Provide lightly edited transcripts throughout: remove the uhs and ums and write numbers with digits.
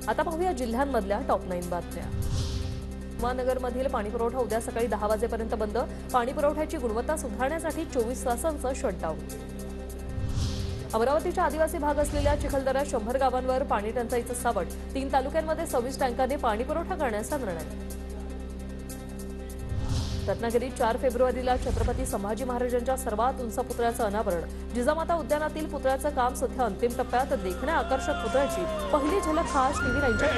आता पाहूया जिल्ह्यांमधल्या टॉप 9 बातम्या। उमानगरमधील पाणीपुरवठा उद्या सकाळी 10 वाजेपर्यंत बंद। पाणीपुरवठ्याची गुणवत्ता सुधारण्यासाठी 24 तासांचं शटडाऊन। अमरावतीच्या आदिवासी भाग असलेल्या चिखलदऱ्यात 100 गावांवर पाणी टंचाईचं सावट। 3 तालुक्यांमध्ये 26 टँकांनी पाणीपुरवठा करण्याचा निर्णय। रत्नागिरीत 4 फेब्रुवारीला छत्रपती संभाजी महाराजांच्या सर्वात उंच पुतळ्याचं अनावरण। जिजामाता उद्यानातील पुतळ्याचं काम सध्या अंतिम टप्प्यात। देखण्या आकर्षक पुतळ्याची पहिली झलक खास टीव्ही 9च्या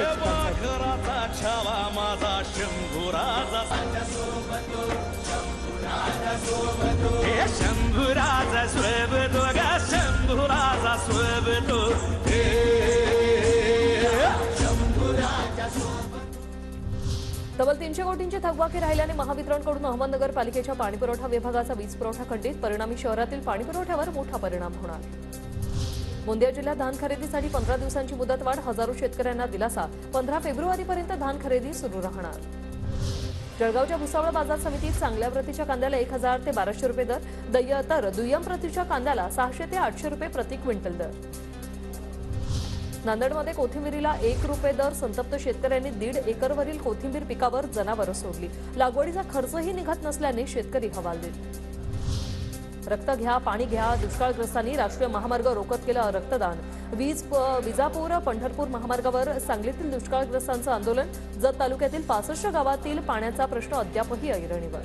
तब्बल 300 कोटींची थकबाकी राहिल्याने महावितरणकडून अहमदनगर पालिकेच्या पाणीपुरवठा विभागाचा वीज पुरवठा खंडित। परिणामी शहरातील पाणीपुरवठ्यावर मोठा परिणाम होणार। गोंदिया जिल्ह्यात धान खरेदीसाठी 15 दिवसांची मुदतवाढ। हजारो शेतकऱ्यांना दिलासा। 15 फेब्रुवारीपर्यंत धान खरेदी सुरू राहणार। जळगावच्या भुसावळ बाजार समितीत चांगल्या प्रतीच्या कांद्याला 1000 ते 1200 रुपये दर, तर दुय्यम प्रतीच्या कांद्याला 600 ते 800 रुपये प्रति क्विंटल दर। नांदेडमध्ये कोथिंबीरीला 1 रुपये दर। संतप्त शेतकऱ्यांनी 1.5 एकरवरील कोथिंबीर पिकावर जनावरं सोडली। लागवडीचा खर्चही निघत नसल्याने शेतकरी हवालदिल। रक्त घ्या पाणी घ्या, दुष्काळग्रस्तांनी राष्ट्रीय महामार्ग रोखत केलं रक्तदान। विजापूर पंढरपूर महामार्गावर सांगलीतील दुष्काळग्रस्तांचं आंदोलन। जत तालुक्यातील 65 गावातील पाण्याचा प्रश्न अद्यापही ऐरणीवर।